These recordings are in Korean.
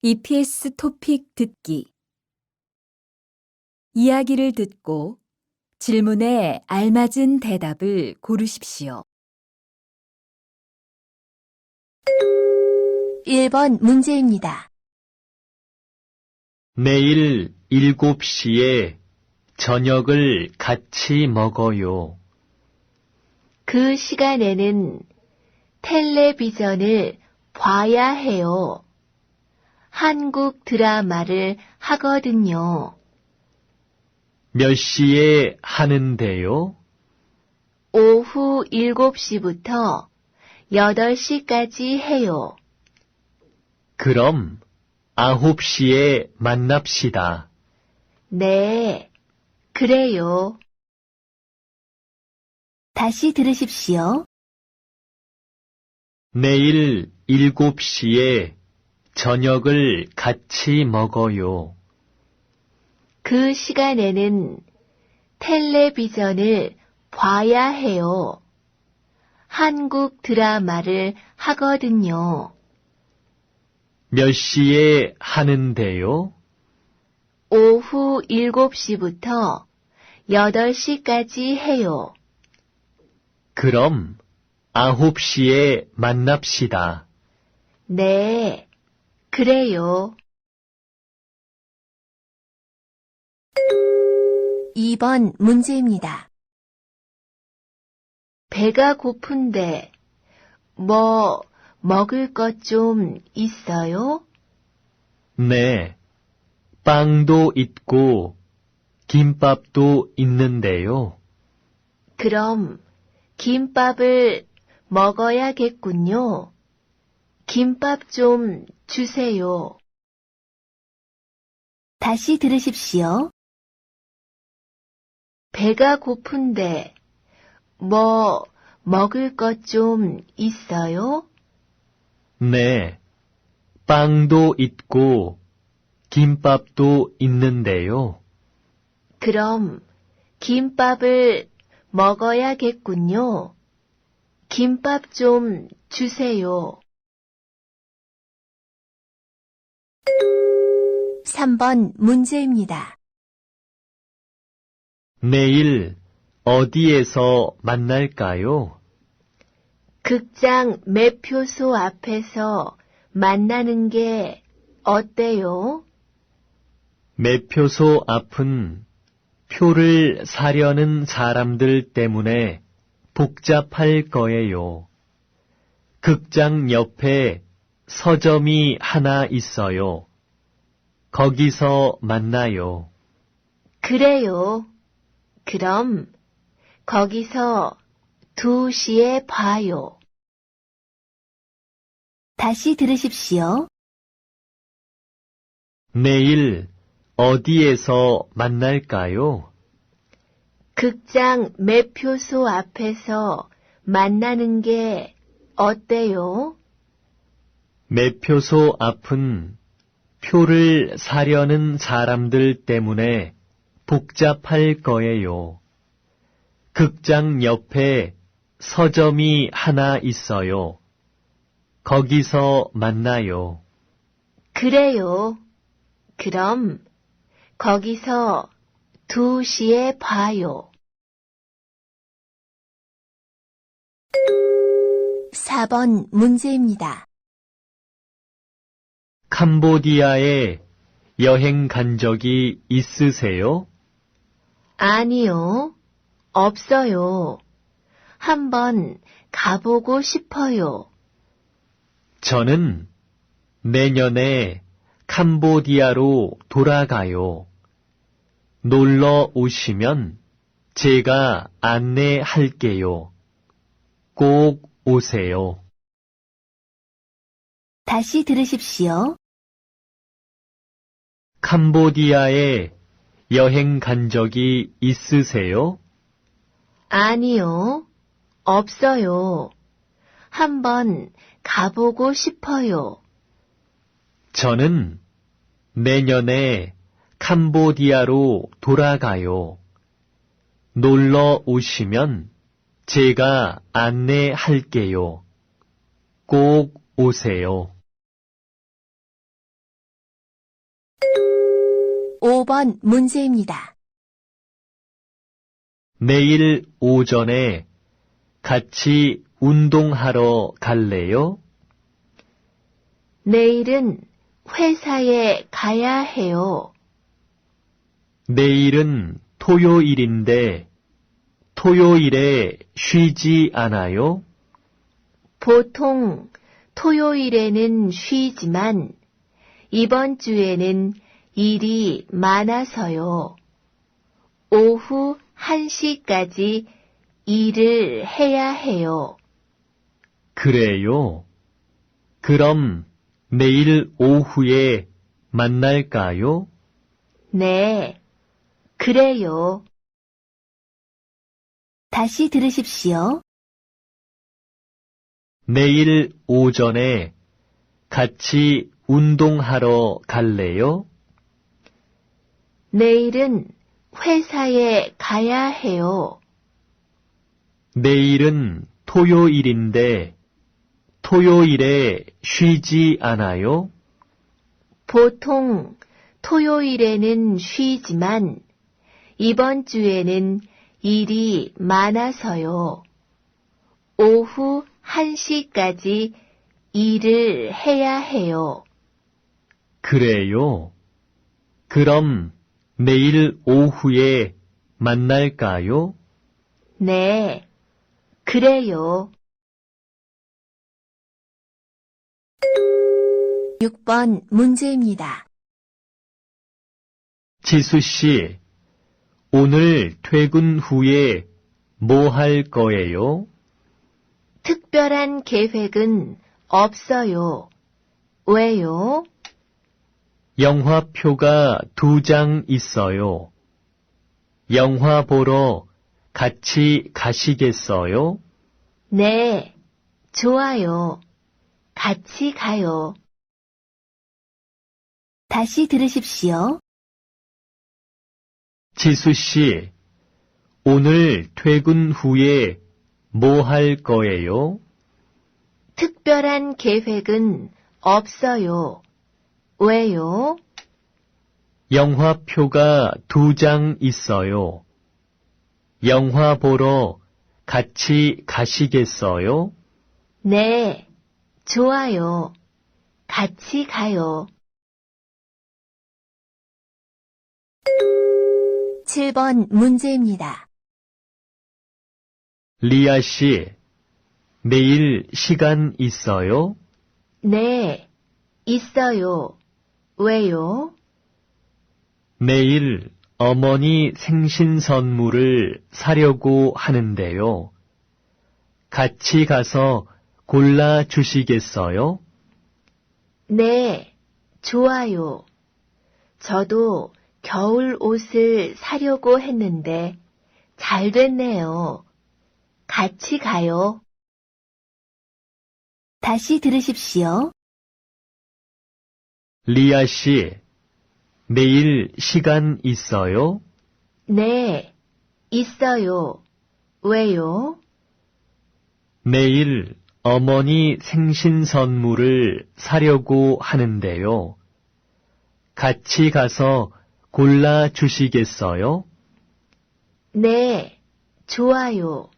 EPS 토픽 듣기. 이야기를 듣고 질문에 알맞은 대답을 고르십시오. 1번 문제입니다. 내일 7시에 저녁을 같이 먹어요. 그 시간에는 텔레비전을 봐야 해요. 한국 드라마를 하거든요. 몇 시에 하는데요? 오후 7시부터 8시까지 해요. 그럼 9시에 만납시다. 네, 그래요. 다시 들으십시오. 내일 7시에 저녁을 같이 먹어요. 그 시간에는 텔레비전을 봐야 해요. 한국 드라마를 하거든요. 몇 시에 하는데요? 오후 7시부터 8시까지 해요. 그럼 9시에 만납시다. 네, 그래요. 2번 문제입니다. 배가 고픈데 뭐 먹을 것 좀 있어요? 네, 빵도 있고 김밥도 있는데요. 그럼 김밥을 먹어야겠군요. 김밥 좀 주세요. 다시 들으십시오. 배가 고픈데 뭐 먹을 것 좀 있어요? 네, 빵도 있고 김밥도 있는데요. 그럼 김밥을 먹어야겠군요. 김밥 좀 주세요. 3번 문제입니다. 내일 어디에서 만날까요? 극장 매표소 앞에서 만나는 게 어때요? 매표소 앞은 표를 사려는 사람들 때문에 복잡할 거예요. 극장 옆에 서점이 하나 있어요. 거기서 만나요. 그래요. 그럼 거기서 2시에 봐요. 다시 들으십시오. 내일 어디에서 만날까요? 극장 매표소 앞에서 만나는 게 어때요? 매표소 앞은 표를 사려는 사람들 때문에 복잡할 거예요. 극장 옆에 서점이 하나 있어요. 거기서 만나요. 그래요. 그럼 거기서 2시에 봐요. 4번 문제입니다. 캄보디아에 여행 간 적이 있으세요? 아니요. 없어요. 한번 가보고 싶어요. 저는 내년에 캄보디아로 돌아가요. 놀러 오시면 제가 안내할게요. 꼭 오세요. 다시 들으십시오. 캄보디아에 여행 간 적이 있으세요? 아니요. 없어요. 한번 가보고 싶어요. 저는 내년에 캄보디아로 돌아가요. 놀러 오시면 제가 안내할게요. 꼭 오세요. 5번 문제입니다. 내일 오전에 같이 운동하러 갈래요? 내일은 회사에 가야 해요. 내일은 토요일인데 토요일에 쉬지 않아요? 보통 토요일에는 쉬지만 이번 주에는 일이 많아서요. 오후 1시까지 일을 해야 해요. 그래요. 그럼 내일 오후에 만날까요? 네, 그래요. 다시 들으십시오. 내일 오전에 같이 운동하러 갈래요? 내일은 회사에 가야 해요. 내일은 토요일인데 토요일에 쉬지 않아요? 보통 토요일에는 쉬지만 이번 주에는 일이 많아서요. 오후 1시까지 일을 해야 해요. 그래요. 그럼 내일 오후에 만날까요? 네, 그래요. 6번 문제입니다. 지수 씨, 오늘 퇴근 후에 뭐 할 거예요? 특별한 계획은 없어요. 왜요? 영화표가 2장 있어요. 영화 보러 같이 가시겠어요? 네, 좋아요. 같이 가요. 다시 들으십시오. 지수 씨, 오늘 퇴근 후에 뭐 할 거예요? 특별한 계획은 없어요. 왜요? 영화표가 2장 있어요. 영화 보러 같이 가시겠어요? 네, 좋아요. 같이 가요. 7번 문제입니다. 리아 씨, 내일 시간 있어요? 네, 있어요. 왜요? 내일 어머니 생신 선물을 사려고 하는데요. 같이 가서 골라 주시겠어요? 네, 좋아요. 저도 겨울 옷을 사려고 했는데 잘 됐네요. 같이 가요. 다시 들으십시오. 리아 씨, 내일 시간 있어요? 네, 있어요. 왜요? 내일 어머니 생신 선물을 사려고 하는데요. 같이 가서 골라 주시겠어요? 네, 좋아요.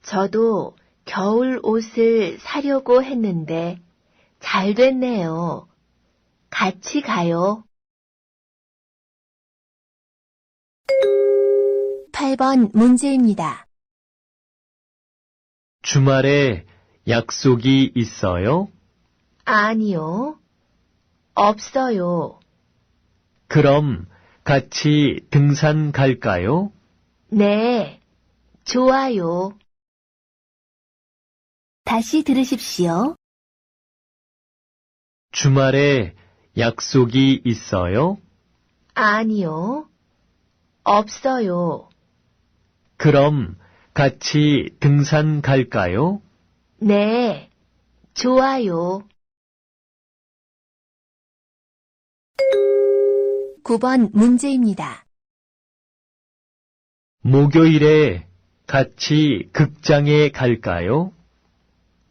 저도 겨울 옷을 사려고 했는데 잘 됐네요. 같이 가요. 8번 문제입니다. 주말에 약속이 있어요? 아니요. 없어요. 그럼 같이 등산 갈까요? 네, 좋아요. 다시 들으십시오. 주말에 약속이 있어요? 아니요. 없어요. 그럼 같이 등산 갈까요? 네, 좋아요. 9번 문제입니다. 목요일에 같이 극장에 갈까요?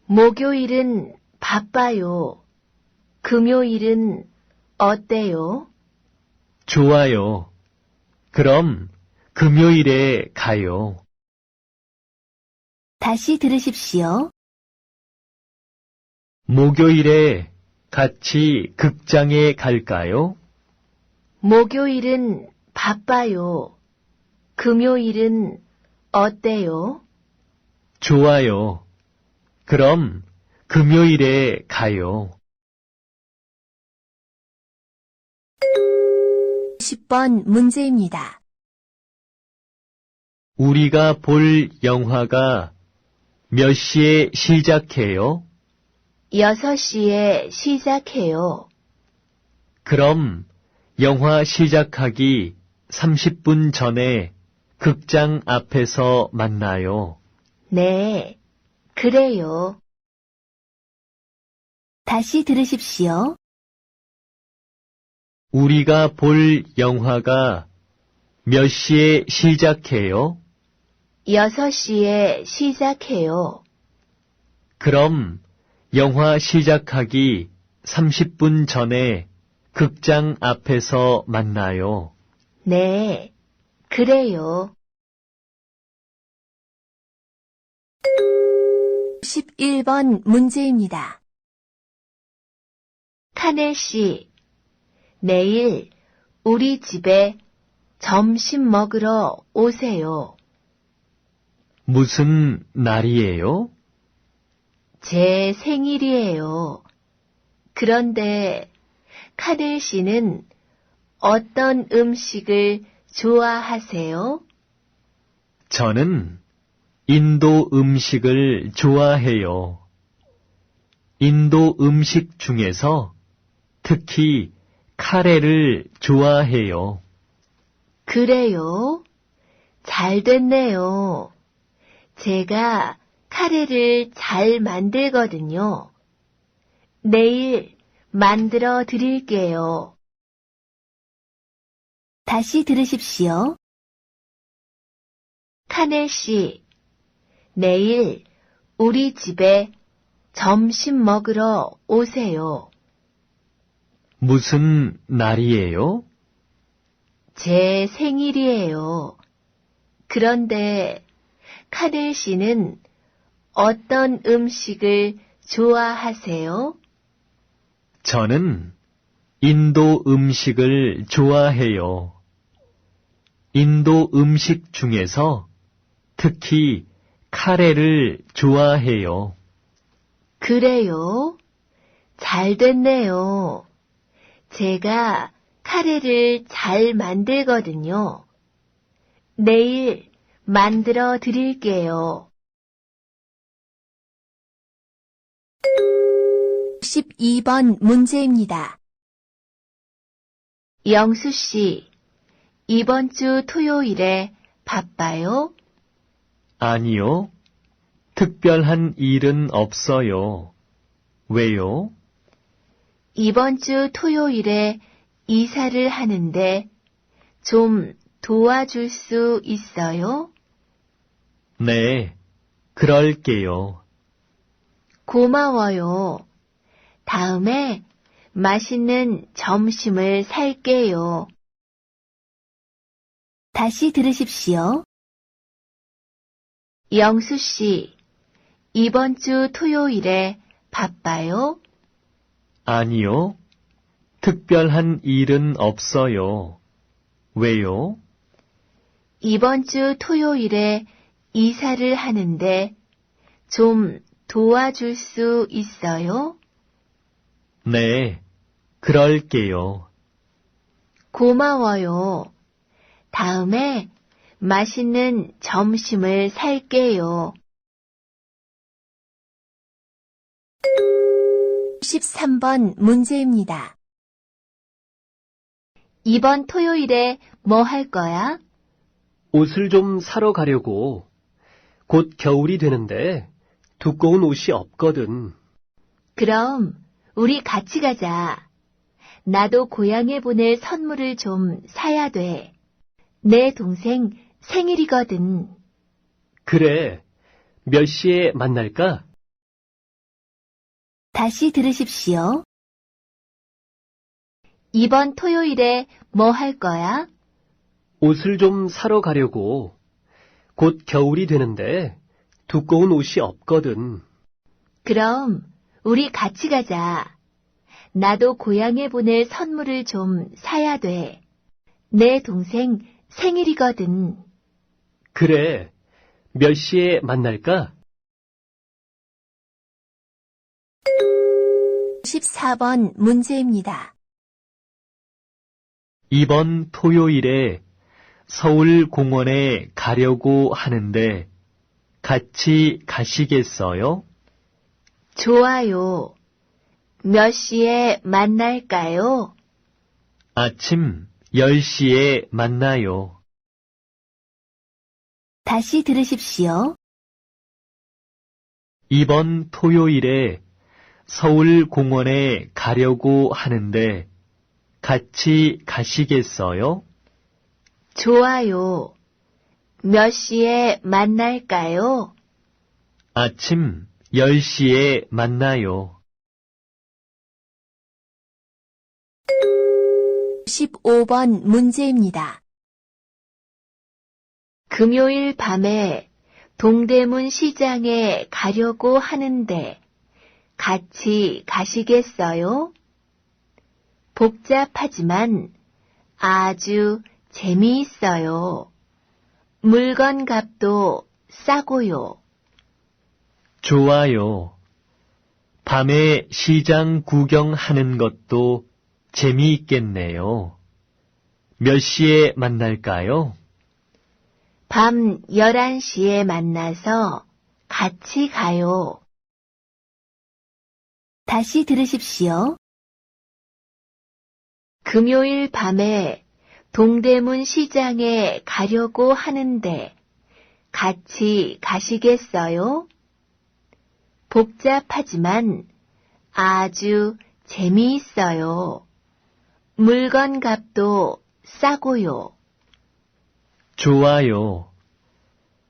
목요일은 바빠요. 금요일은 어때요? 좋아요. 그럼 금요일에 가요. 다시 들으십시오. 목요일에 같이 극장에 갈까요? 목요일은 바빠요. 금요일은 어때요? 좋아요. 그럼 금요일에 가요. 10번 문제입니다. 우리가 볼 영화가 몇 시에 시작해요? 6시에 시작해요. 그럼 영화 시작하기 30분 전에 극장 앞에서 만나요. 네, 그래요. 다시 들으십시오. 우리가 볼 영화가 몇 시에 시작해요? 6시에 시작해요. 그럼 영화 시작하기 30분 전에 극장 앞에서 만나요. 네, 그래요. 11번 문제입니다. 카넬 씨, 내일 우리 집에 점심 먹으러 오세요. 무슨 날이에요? 제 생일이에요. 그런데 카넬 씨는 어떤 음식을 좋아하세요? 저는 인도 음식을 좋아해요. 인도 음식 중에서 특히 카레를 좋아해요. 그래요? 잘 됐네요. 제가 카레를 잘 만들거든요. 내일 만들어 드릴게요. 다시 들으십시오. 카넬 씨, 내일 우리 집에 점심 먹으러 오세요. 무슨 날이에요? 제 생일이에요. 그런데 카넬 씨는 어떤 음식을 좋아하세요? 저는 인도 음식을 좋아해요. 인도 음식 중에서 특히 카레를 좋아해요. 그래요? 잘 됐네요. 제가 카레를 잘 만들거든요. 내일 만들어 드릴게요. 12번 문제입니다. 영수 씨, 이번 주 토요일에 바빠요? 아니요. 특별한 일은 없어요. 왜요? 이번 주 토요일에 이사를 하는데 좀 도와줄 수 있어요? 네, 그럴게요. 고마워요. 다음에 맛있는 점심을 살게요. 다시 들으십시오. 영수 씨, 이번 주 토요일에 바빠요? 아니요. 특별한 일은 없어요. 왜요? 이번 주 토요일에 이사를 하는데 좀 도와줄 수 있어요? 네, 그럴게요. 고마워요. 다음에 맛있는 점심을 살게요. 13번 문제입니다. 이번 토요일에 뭐 할 거야? 옷을 좀 사러 가려고. 곧 겨울이 되는데 두꺼운 옷이 없거든. 그럼 우리 같이 가자. 나도 고향에 보낼 선물을 좀 사야 돼. 내 동생 생일이거든. 그래. 몇 시에 만날까? 다시 들으십시오. 이번 토요일에 뭐 할 거야? 옷을 좀 사러 가려고. 곧 겨울이 되는데 두꺼운 옷이 없거든. 그럼 우리 같이 가자. 나도 고향에 보낼 선물을 좀 사야 돼. 내 동생 생일이거든. 그래. 몇 시에 만날까? 14번 문제입니다. 이번 토요일에 서울 공원에 가려고 하는데 같이 가시겠어요? 좋아요. 몇 시에 만날까요? 아침 10시에 만나요. 다시 들으십시오. 이번 토요일에 서울 공원에 가려고 하는데 같이 가시겠어요? 좋아요. 몇 시에 만날까요? 아침 10시에 만나요. 15번 문제입니다. 금요일 밤에 동대문 시장에 가려고 하는데 같이 가시겠어요? 복잡하지만 아주 재미있어요. 물건 값도 싸고요. 좋아요. 밤에 시장 구경하는 것도 재미있겠네요. 몇 시에 만날까요? 밤 11시에 만나서 같이 가요. 다시 들으십시오. 금요일 밤에 동대문 시장에 가려고 하는데 같이 가시겠어요? 복잡하지만 아주 재미있어요. 물건 값도 싸고요. 좋아요.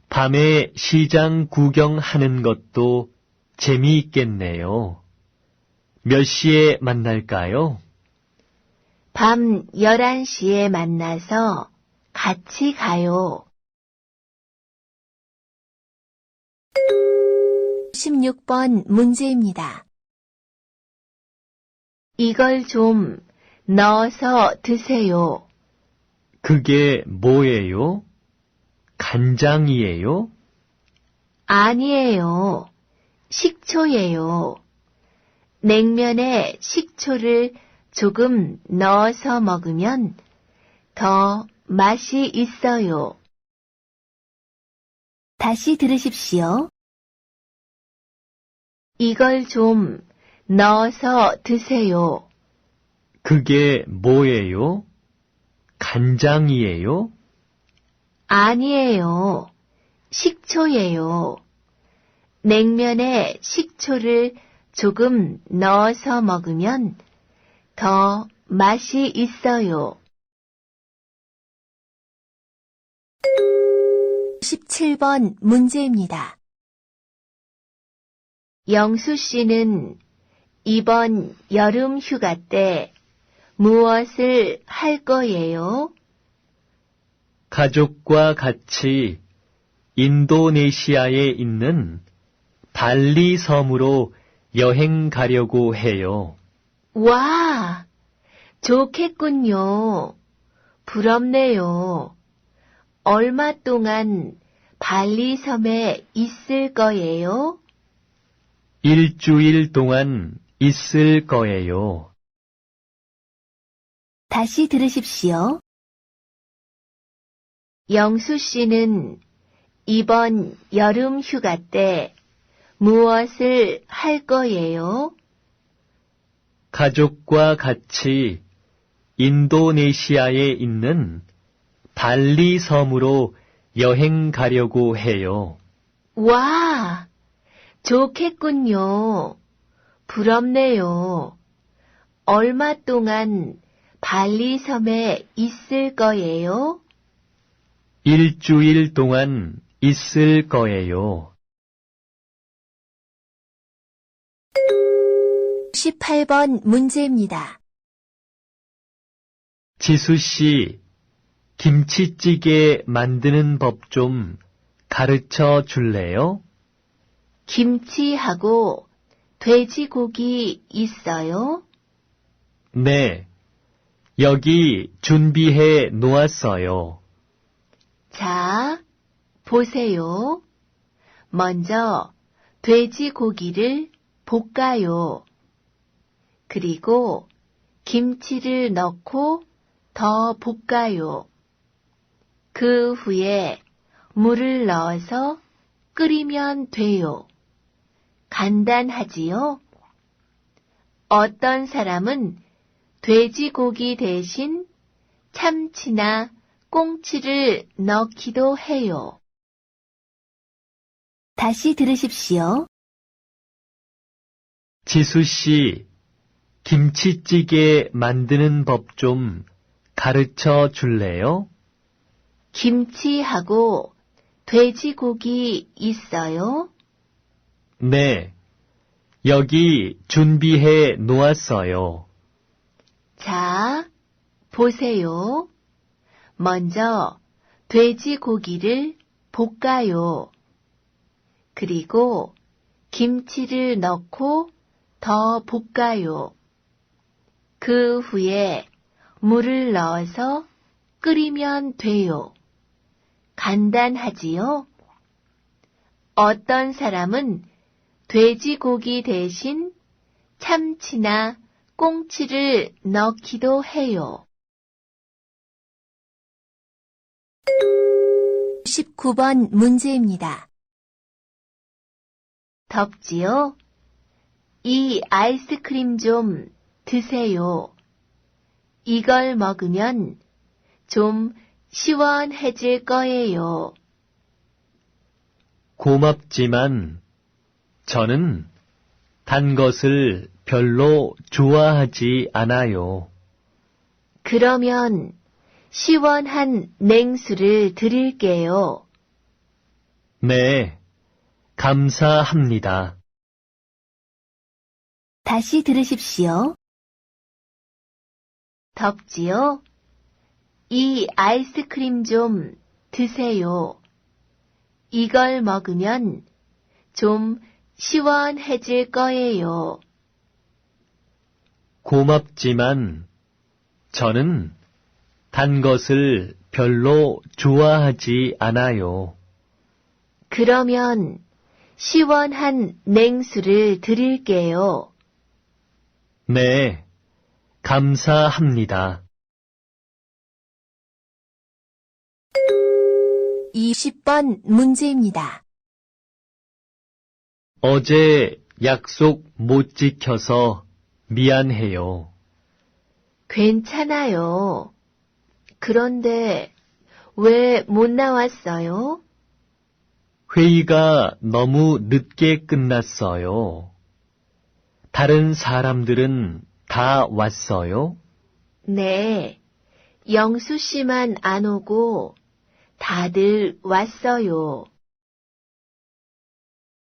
밤에 시장 구경하는 것도 재미있겠네요. 몇 시에 만날까요? 밤 11시에 만나서 같이 가요. 16번 문제입니다. 이걸 좀 넣어서 드세요. 그게 뭐예요? 간장이에요? 아니에요. 식초예요. 냉면에 식초를 조금 넣어서 먹으면 더 맛이 있어요. 다시 들으십시오. 이걸 좀 넣어서 드세요. 그게 뭐예요? 간장이에요? 아니에요. 식초예요. 냉면에 식초를 조금 넣어서 먹으면 더 맛이 있어요. 17번 문제입니다. 영수 씨는 이번 여름 휴가 때 무엇을 할 거예요? 가족과 같이 인도네시아에 있는 발리 섬으로 여행 가려고 해요. 와, 좋겠군요. 부럽네요. 얼마 동안 발리 섬에 있을 거예요? 일주일 동안 있을 거예요. 다시 들으십시오. 영수 씨는 이번 여름 휴가 때 무엇을 할 거예요? 가족과 같이 인도네시아에 있는 발리 섬으로 여행 가려고 해요. 와, 좋겠군요. 부럽네요. 얼마 동안 발리 섬에 있을 거예요? 일주일 동안 있을 거예요. 18번 문제입니다. 지수 씨, 김치찌개 만드는 법 좀 가르쳐 줄래요? 김치하고 돼지고기 있어요? 네, 여기 준비해 놓았어요. 자, 보세요. 먼저 돼지고기를 볶아요. 그리고 김치를 넣고 더 볶아요. 그 후에 물을 넣어서 끓이면 돼요. 간단하지요? 어떤 사람은 돼지고기 대신 참치나 꽁치를 넣기도 해요. 다시 들으십시오. 지수 씨, 김치찌개 만드는 법 좀 가르쳐 줄래요? 김치하고 돼지고기 있어요? 네, 여기 준비해 놓았어요. 자, 보세요. 먼저 돼지고기를 볶아요. 그리고 김치를 넣고 더 볶아요. 그 후에 물을 넣어서 끓이면 돼요. 간단하지요? 어떤 사람은 돼지고기 대신 참치나 꽁치를 넣기도 해요. 19번 문제입니다. 덥지요? 이 아이스크림 좀 드세요. 이걸 먹으면 좀 시원해질 거예요. 고맙지만 저는 단 것을 별로 좋아하지 않아요. 그러면 시원한 냉수를 드릴게요. 네, 감사합니다. 다시 들으십시오. 덥지요? 이 아이스크림 좀 드세요. 이걸 먹으면 좀 시원해질 거예요. 고맙지만 저는 단 것을 별로 좋아하지 않아요. 그러면 시원한 냉수를 드릴게요. 네, 감사합니다. 20번 문제입니다. 어제 약속 못 지켜서 미안해요. 괜찮아요. 그런데 왜 못 나왔어요? 회의가 너무 늦게 끝났어요. 다른 사람들은 다 왔어요? 네, 영수 씨만 안 오고 다들 왔어요.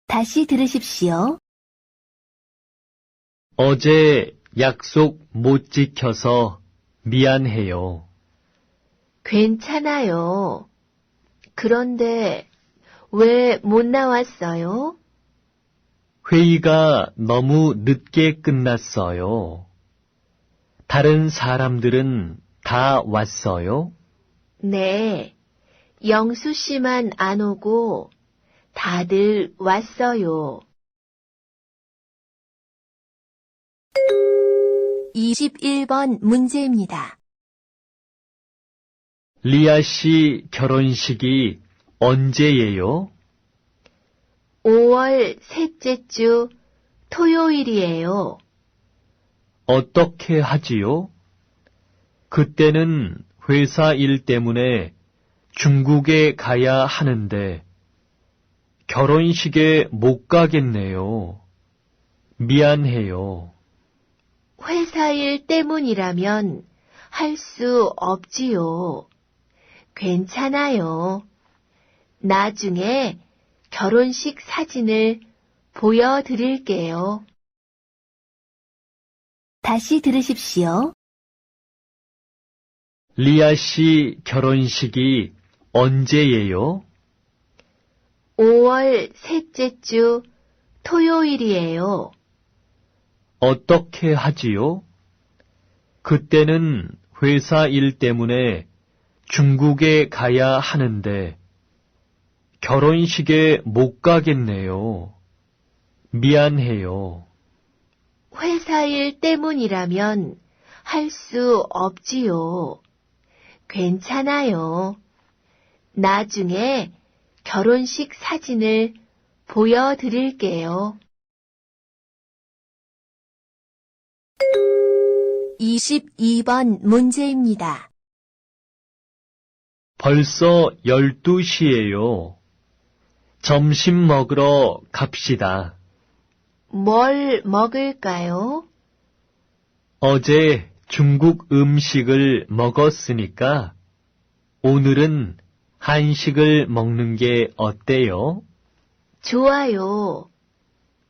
다시 들으십시오. 어제 약속 못 지켜서 미안해요. 괜찮아요. 그런데 왜 못 나왔어요? 회의가 너무 늦게 끝났어요. 다른 사람들은 다 왔어요? 네, 영수 씨만 안 오고 다들 왔어요. 21번 문제입니다. 리아 씨 결혼식이 언제예요? 5월 셋째 주 토요일이에요. 어떻게 하지요? 그때는 회사 일 때문에 중국에 가야 하는데 결혼식에 못 가겠네요. 미안해요. 회사 일 때문이라면 할 수 없지요. 괜찮아요. 나중에 결혼식 사진을 보여드릴게요. 다시 들으십시오. 리아 씨 결혼식이 언제예요? 5월 셋째 주 토요일이에요. 어떻게 하지요? 그때는 회사 일 때문에 중국에 가야 하는데 결혼식에 못 가겠네요. 미안해요. 회사 일 때문이라면 할 수 없지요. 괜찮아요. 나중에 결혼식 사진을 보여드릴게요. 22번 문제입니다. 벌써 12시예요. 점심 먹으러 갑시다. 뭘 먹을까요? 어제 중국 음식을 먹었으니까 오늘은 한식을 먹는 게 어때요? 좋아요.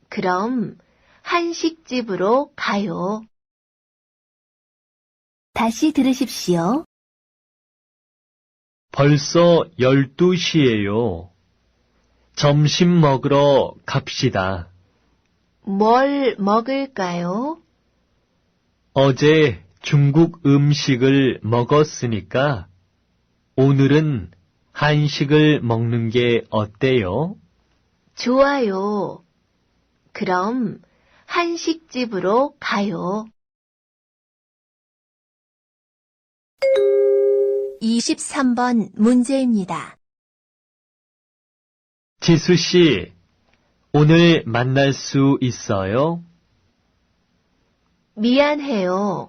그럼 한식집으로 가요. 다시 들으십시오. 벌써 12시예요. 점심 먹으러 갑시다. 뭘 먹을까요? 어제 중국 음식을 먹었으니까 오늘은 한식을 먹는 게 어때요? 좋아요. 그럼 한식집으로 가요. 23번 문제입니다. 지수 씨, 오늘 만날 수 있어요? 미안해요.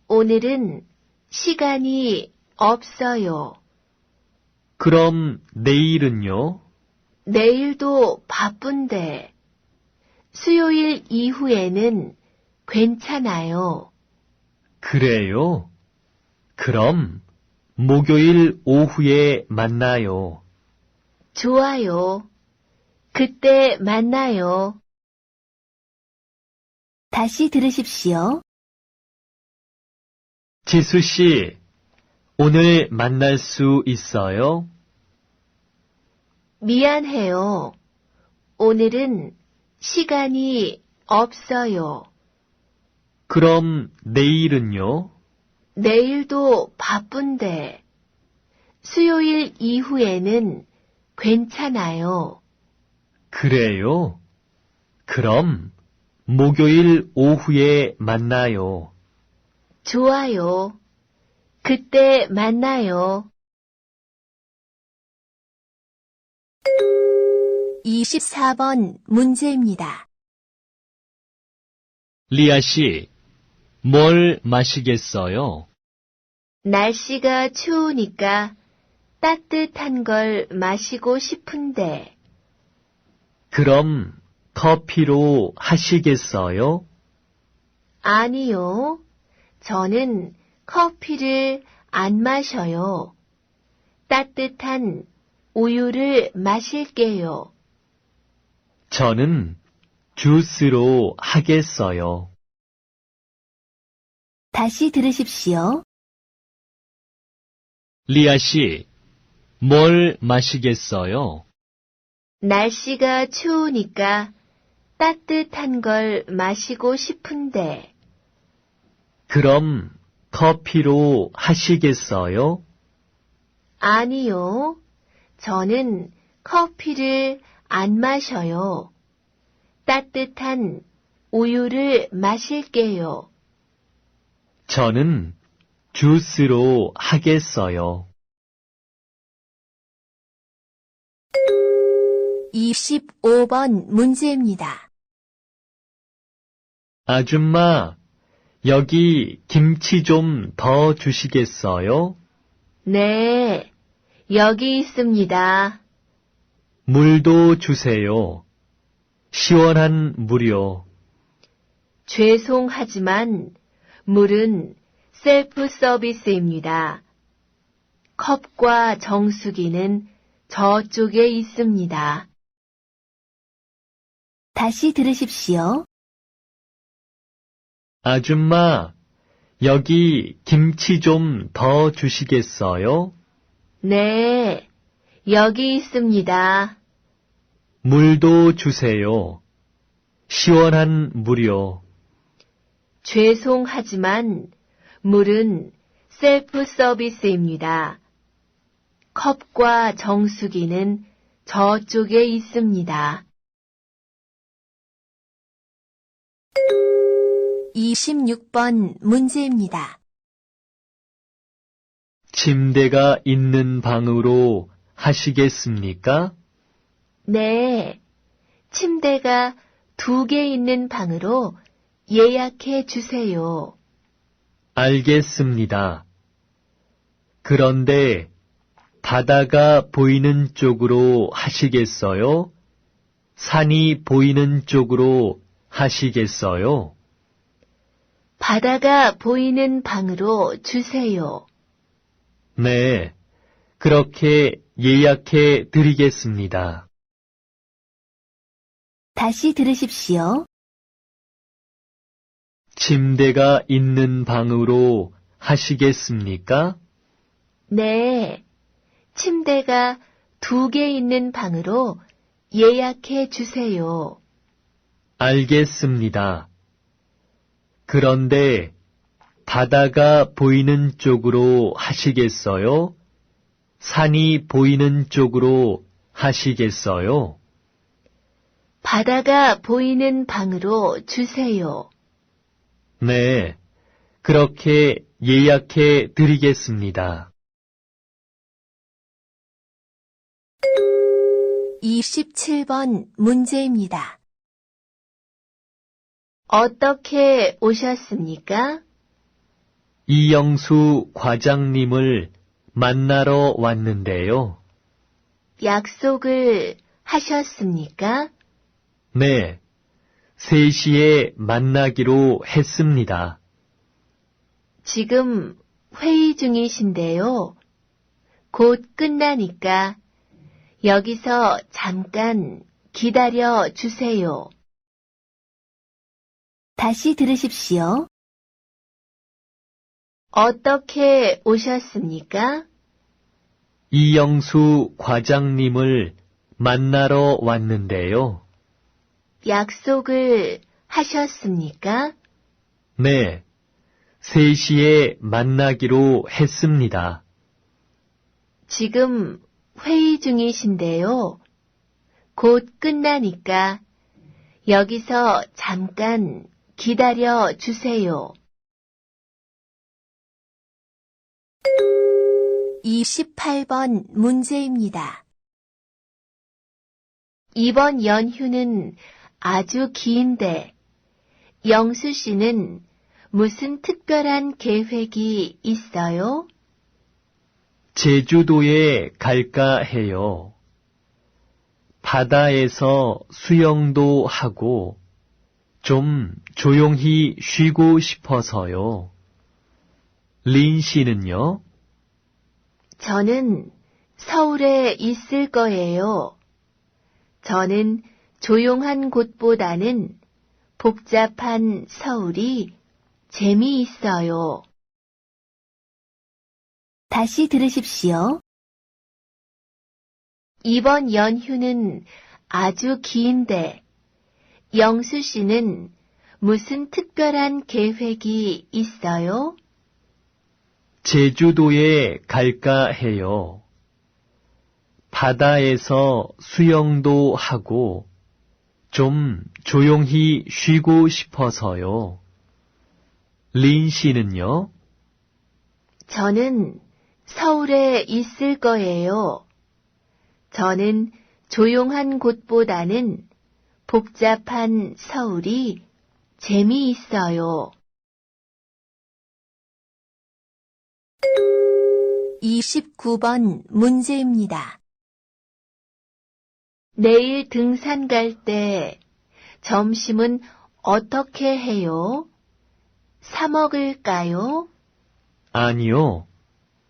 오늘은 시간이 없어요. 그럼 내일은요? 내일도 바쁜데 수요일 이후에는 괜찮아요. 그래요? 그럼 목요일 오후에 만나요. 좋아요. 그때 만나요. 다시 들으십시오. 지수 씨, 오늘 만날 수 있어요? 미안해요. 오늘은 시간이 없어요. 그럼 내일은요? 내일도 바쁜데 수요일 이후에는 괜찮아요. 그래요? 그럼 목요일 오후에 만나요. 좋아요. 그때 만나요. 24번 문제입니다. 리아 씨, 뭘 마시겠어요? 날씨가 추우니까 따뜻한 걸 마시고 싶은데 그럼 커피로 하시겠어요? 아니요. 저는 커피를 안 마셔요. 따뜻한 우유를 마실게요. 저는 주스로 하겠어요. 다시 들으십시오. 리아 씨, 뭘 마시겠어요? 날씨가 추우니까 따뜻한 걸 마시고 싶은데 그럼 커피로 하시겠어요? 아니요. 저는 커피를 안 마셔요. 따뜻한 우유를 마실게요. 저는 주스로 하겠어요. 25번 문제입니다. 아줌마, 여기 김치 좀 더 주시겠어요? 네, 여기 있습니다. 물도 주세요. 시원한 물이요. 죄송하지만 물은 셀프 서비스입니다. 컵과 정수기는 저쪽에 있습니다. 다시 들으십시오. 아줌마, 여기 김치 좀 더 주시겠어요? 네, 여기 있습니다. 물도 주세요. 시원한 물이요. 죄송하지만 물은 셀프 서비스입니다. 컵과 정수기는 저쪽에 있습니다. 26번 문제입니다. 침대가 있는 방으로 하시겠습니까? 네, 침대가 2개 있는 방으로 예약해 주세요. 알겠습니다. 그런데 바다가 보이는 쪽으로 하시겠어요? 산이 보이는 쪽으로 하시겠어요? 바다가 보이는 방으로 주세요. 네, 그렇게 예약해 드리겠습니다. 다시 들으십시오. 침대가 있는 방으로 하시겠습니까? 네, 침대가 2개 있는 방으로 예약해 주세요. 알겠습니다. 그런데 바다가 보이는 쪽으로 하시겠어요? 산이 보이는 쪽으로 하시겠어요? 바다가 보이는 방으로 주세요. 네, 그렇게 예약해 드리겠습니다. 27번 문제입니다. 어떻게 오셨습니까? 이영수 과장님을 만나러 왔는데요. 약속을 하셨습니까? 네, 3시에 만나기로 했습니다. 지금 회의 중이신데요. 곧 끝나니까 여기서 잠깐 기다려 주세요. 다시 들으십시오. 어떻게 오셨습니까? 이영수 과장님을 만나러 왔는데요. 약속을 하셨습니까? 네, 3시에 만나기로 했습니다. 지금 회의 중이신데요. 곧 끝나니까 여기서 잠깐 기다려 주세요. 28번 문제입니다. 이번 연휴는 아주 긴데 영수 씨는 무슨 특별한 계획이 있어요? 제주도에 갈까 해요. 바다에서 수영도 하고 좀 조용히 쉬고 싶어서요. 린 씨는요? 저는 서울에 있을 거예요. 저는 조용한 곳보다는 복잡한 서울이 재미있어요. 다시 들으십시오. 이번 연휴는 아주 긴데 영수 씨는 무슨 특별한 계획이 있어요? 제주도에 갈까 해요. 바다에서 수영도 하고 좀 조용히 쉬고 싶어서요. 린 씨는요? 저는 서울에 있을 거예요. 저는 조용한 곳보다는 복잡한 서울이 재미있어요. 29번 문제입니다. 내일 등산 갈 때 점심은 어떻게 해요? 사 먹을까요? 아니요.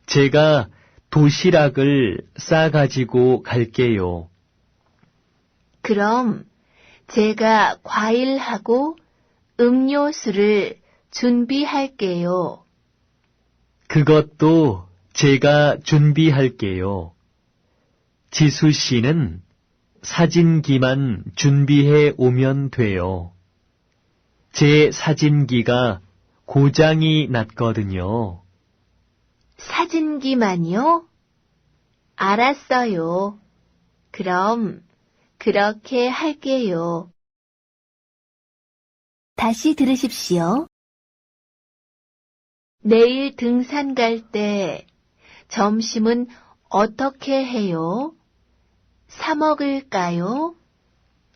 제가 도시락을 싸가지고 갈게요. 그럼 제가 과일하고 음료수를 준비할게요. 그것도 제가 준비할게요. 지수 씨는 사진기만 준비해 오면 돼요. 제 사진기가 고장이 났거든요. 사진기만요? 알았어요. 그럼 그렇게 할게요. 다시 들으십시오. 내일 등산 갈 때 점심은 어떻게 해요? 사 먹을까요?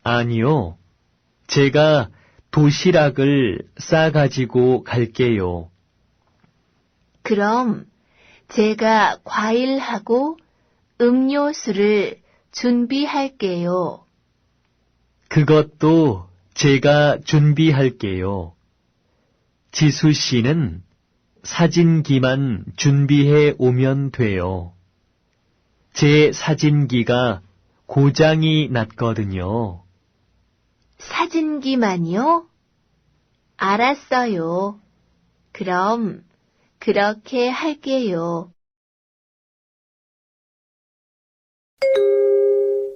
아니요. 제가 도시락을 싸가지고 갈게요. 그럼 제가 과일하고 음료수를 준비할게요. 그것도 제가 준비할게요. 지수 씨는 사진기만 준비해 오면 돼요. 제 사진기가 고장이 났거든요. 사진기만요? 알았어요. 그럼 그렇게 할게요.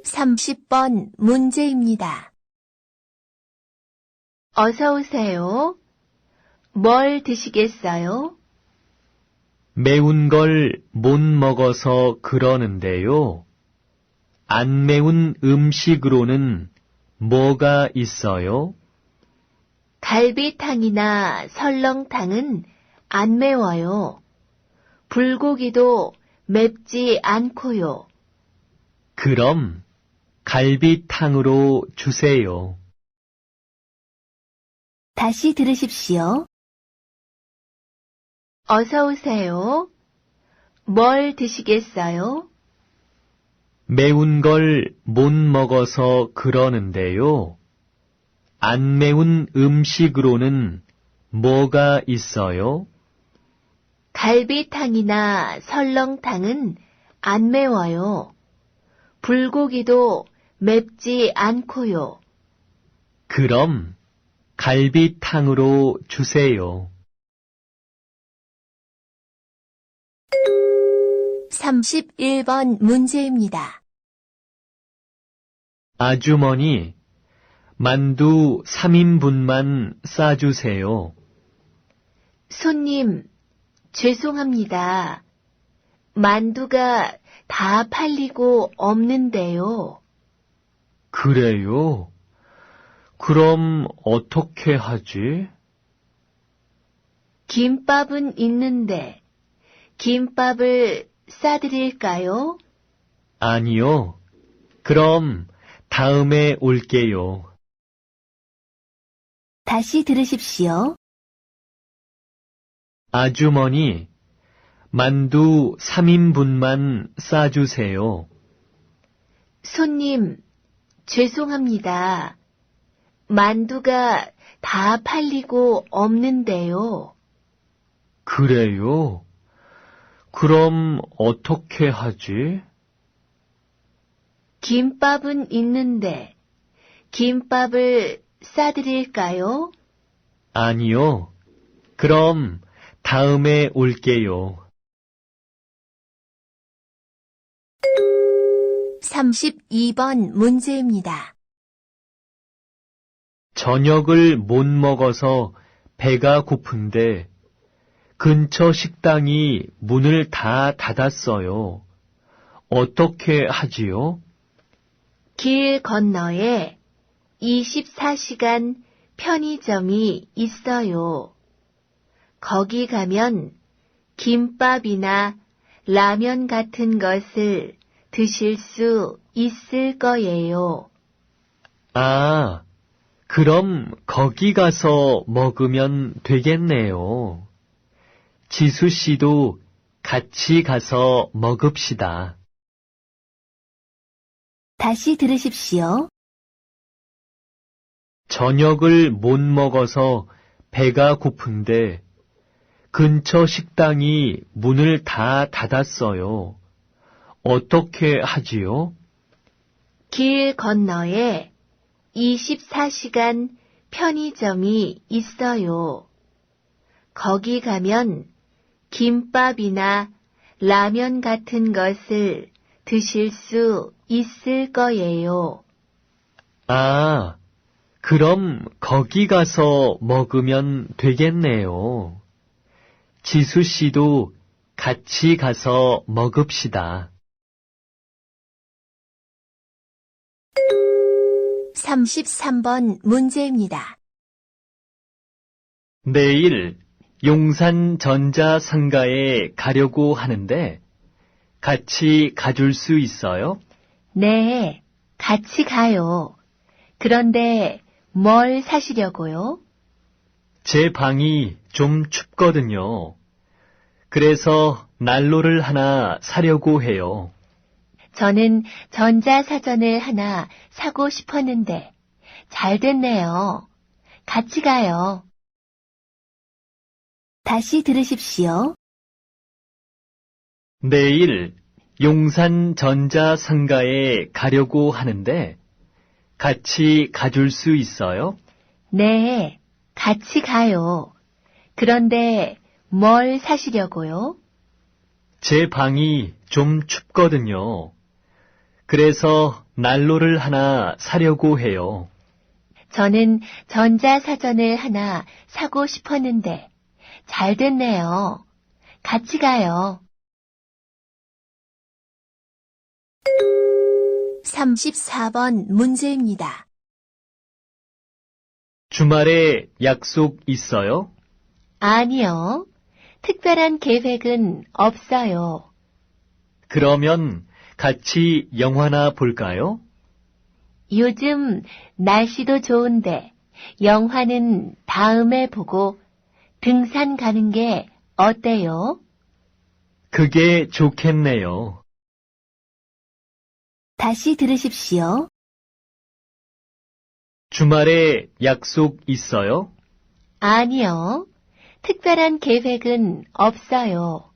30번 문제입니다. 어서 오세요. 뭘 드시겠어요? 매운 걸 못 먹어서 그러는데요. 안 매운 음식으로는 뭐가 있어요? 갈비탕이나 설렁탕은 안 매워요. 불고기도 맵지 않고요. 그럼 갈비탕으로 주세요. 다시 들으십시오. 어서 오세요. 뭘 드시겠어요? 매운 걸 못 먹어서 그러는데요. 안 매운 음식으로는 뭐가 있어요? 갈비탕이나 설렁탕은 안 매워요. 불고기도 맵지 않고요. 그럼 갈비탕으로 주세요. 31번 문제입니다. 아주머니, 만두 3인분만 싸주세요. 손님, 죄송합니다. 만두가 다 팔리고 없는데요. 그래요? 그럼 어떻게 하지? 김밥은 있는데 김밥을 싸드릴까요? 아니요. 그럼 다음에 올게요. 다시 들으십시오. 아주머니, 만두 3인분만 싸주세요. 손님, 죄송합니다. 만두가 다 팔리고 없는데요. 그래요? 그럼 어떻게 하지? 김밥은 있는데 김밥을 싸드릴까요? 아니요. 그럼 다음에 올게요. 32번 문제입니다. 저녁을 못 먹어서 배가 고픈데 근처 식당이 문을 다 닫았어요. 어떻게 하지요? 길 건너에 24시간 편의점이 있어요. 거기 가면 김밥이나 라면 같은 것을 드실 수 있을 거예요. 아, 그럼 거기 가서 먹으면 되겠네요. 지수 씨도 같이 가서 먹읍시다. 다시 들으십시오. 저녁을 못 먹어서 배가 고픈데 근처 식당이 문을 다 닫았어요. 어떻게 하지요? 길 건너에 24시간 편의점이 있어요. 거기 가면 김밥이나 라면 같은 것을 드실 수 있을 거예요. 아, 그럼 거기 가서 먹으면 되겠네요. 지수 씨도 같이 가서 먹읍시다. 33번 문제입니다. 내일 용산 전자상가에 가려고 하는데 같이 가줄 수 있어요? 네, 같이 가요. 그런데 뭘 사시려고요? 제 방이 좀 춥거든요. 그래서 난로를 하나 사려고 해요. 저는 전자사전을 하나 사고 싶었는데 잘 됐네요. 같이 가요. 다시 들으십시오. 내일 용산 전자상가에 가려고 하는데 같이 가줄 수 있어요? 네, 같이 가요. 그런데 뭘 사시려고요? 제 방이 좀 춥거든요. 그래서 난로를 하나 사려고 해요. 저는 전자사전을 하나 사고 싶었는데 잘 됐네요. 같이 가요. 34번 문제입니다. 주말에 약속 있어요? 아니요. 특별한 계획은 없어요. 그러면 같이 영화나 볼까요? 요즘 날씨도 좋은데 영화는 다음에 보고 등산 가는 게 어때요? 그게 좋겠네요. 다시 들으십시오. 주말에 약속 있어요? 아니요. 특별한 계획은 없어요.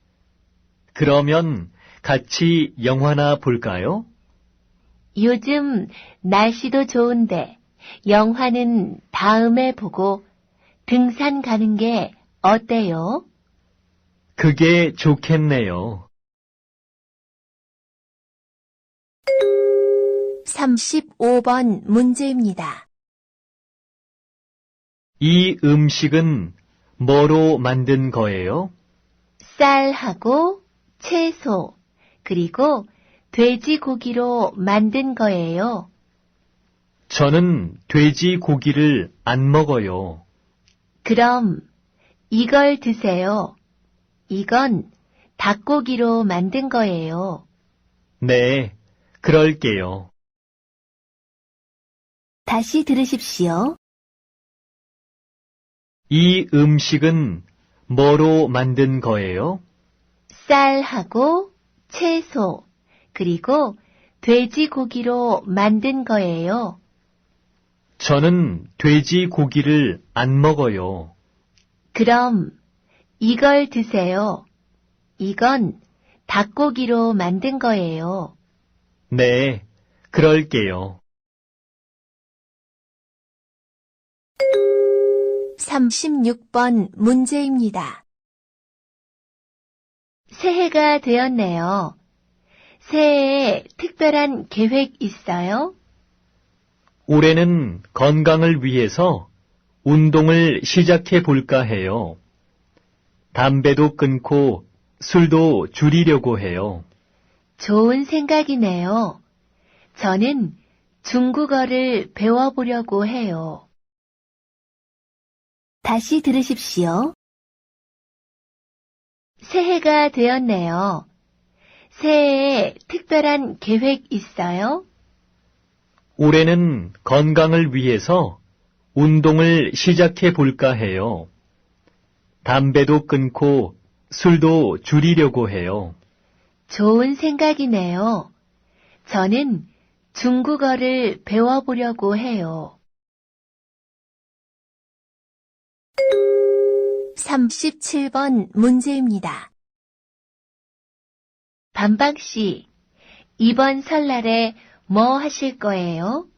그러면 같이 영화나 볼까요? 요즘 날씨도 좋은데 영화는 다음에 보고 등산 가는 게 어때요? 그게 좋겠네요. 35번 문제입니다. 이 음식은 뭐로 만든 거예요? 쌀하고 채소, 그리고 돼지고기로 만든 거예요. 저는 돼지고기를 안 먹어요. 그럼 이걸 드세요. 이건 닭고기로 만든 거예요. 네, 그럴게요. 다시 들으십시오. 이 음식은 뭐로 만든 거예요? 쌀하고 채소, 그리고 돼지고기로 만든 거예요. 저는 돼지고기를 안 먹어요. 그럼 이걸 드세요. 이건 닭고기로 만든 거예요. 네, 그럴게요. 36번 문제입니다. 새해가 되었네요. 새해에 특별한 계획 있어요? 올해는 건강을 위해서 운동을 시작해 볼까 해요. 담배도 끊고 술도 줄이려고 해요. 좋은 생각이네요. 저는 중국어를 배워보려고 해요. 다시 들으십시오. 새해가 되었네요. 새해에 특별한 계획 있어요? 올해는 건강을 위해서 운동을 시작해 볼까 해요. 담배도 끊고 술도 줄이려고 해요. 좋은 생각이네요. 저는 중국어를 배워보려고 해요. 37번 문제입니다. 반박씨, 이번 설날에 뭐 하실 거예요?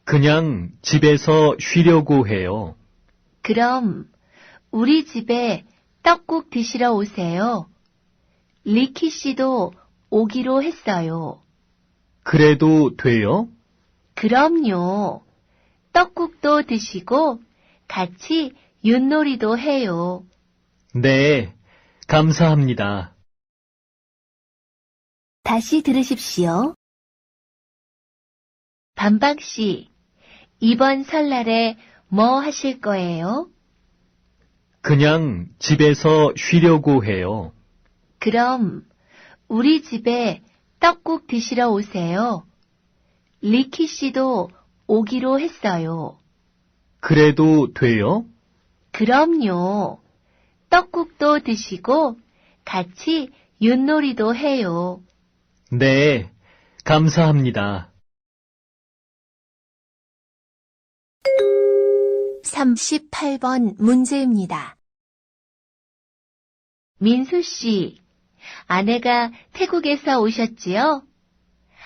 그냥 집에서 쉬려고 해요. 그럼 우리 집에 떡국 드시러 오세요. 리키 씨도 오기로 했어요. 그래도 돼요? 그럼요. 떡국도 드시고 같이 윷놀이도 해요. 네, 감사합니다. 다시 들으십시오. 반박 씨, 이번 설날에 뭐 하실 거예요? 그냥 집에서 쉬려고 해요. 그럼 우리 집에 떡국 드시러 오세요. 리키 씨도 오기로 했어요. 그래도 돼요? 그럼요. 떡국도 드시고 같이 윷놀이도 해요. 네, 감사합니다. 38번 문제입니다. 민수 씨, 아내가 태국에서 오셨지요?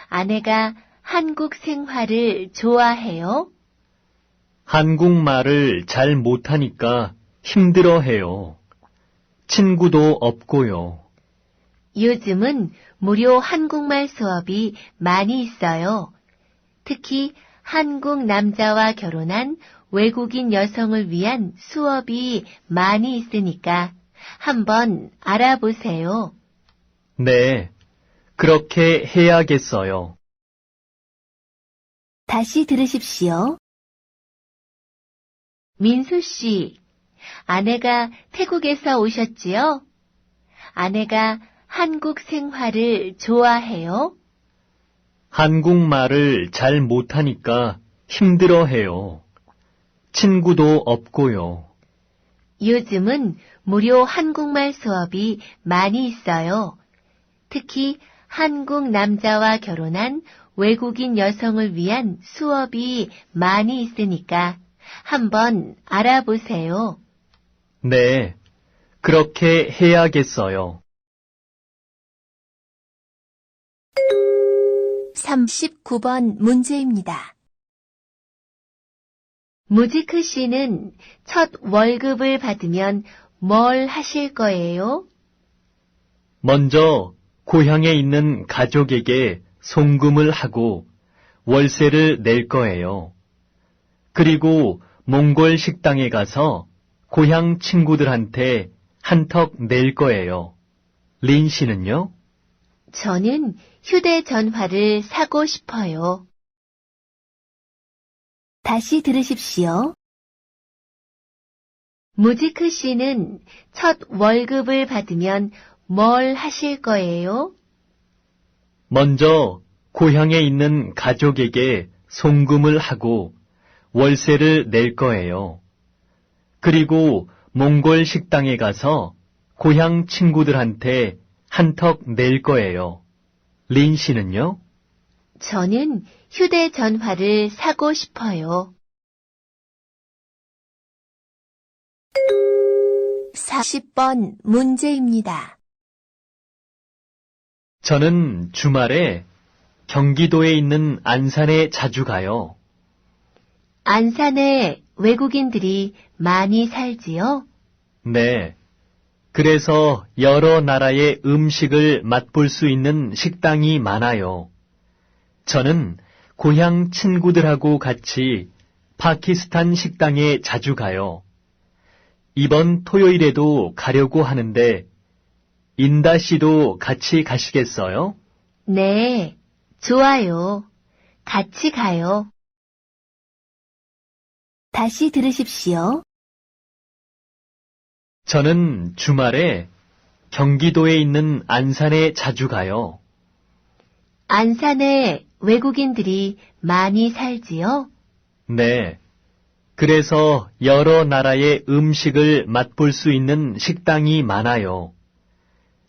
아내가 한국 생활을 좋아해요? 한국말을 잘 못하니까 힘들어해요. 친구도 없고요. 요즘은 무료 한국말 수업이 많이 있어요. 특히 한국 남자와 결혼한 외국인 여성을 위한 수업이 많이 있으니까 한번 알아보세요. 네, 그렇게 해야겠어요. 다시 들으십시오. 민수 씨, 아내가 태국에서 오셨지요? 아내가 한국 생활을 좋아해요? 한국말을 잘 못하니까 힘들어해요. 친구도 없고요. 요즘은 무료 한국말 수업이 많이 있어요. 특히 한국 남자와 결혼한 외국인 여성을 위한 수업이 많이 있으니까 한번 알아보세요. 네, 그렇게 해야겠어요. 39번 문제입니다. 무지크 씨는 첫 월급을 받으면 뭘 하실 거예요? 먼저 고향에 있는 가족에게 송금을 하고 월세를 낼 거예요. 그리고 몽골 식당에 가서 고향 친구들한테 한턱 낼 거예요. 린 씨는요? 저는 휴대전화를 사고 싶어요. 다시 들으십시오. 무지크 씨는 첫 월급을 받으면 뭘 하실 거예요? 먼저 고향에 있는 가족에게 송금을 하고 월세를 낼 거예요. 그리고 몽골 식당에 가서 고향 친구들한테 한턱 낼 거예요. 린 씨는요? 저는 휴대전화를 사고 싶어요. 40번 문제입니다. 저는 주말에 경기도에 있는 안산에 자주 가요. 안산에 외국인들이 많이 살지요? 네. 그래서 여러 나라의 음식을 맛볼 수 있는 식당이 많아요. 저는 고향 친구들하고 같이 파키스탄 식당에 자주 가요. 이번 토요일에도 가려고 하는데 인다 씨도 같이 가시겠어요? 네, 좋아요. 같이 가요. 다시 들으십시오. 저는 주말에 경기도에 있는 안산에 자주 가요. 안산에 외국인들이 많이 살지요? 네. 그래서 여러 나라의 음식을 맛볼 수 있는 식당이 많아요.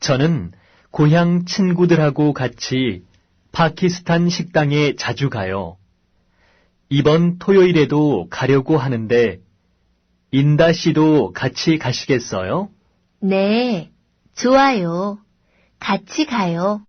저는 고향 친구들하고 같이 파키스탄 식당에 자주 가요. 이번 토요일에도 가려고 하는데 인다 씨도 같이 가시겠어요? 네, 좋아요. 같이 가요.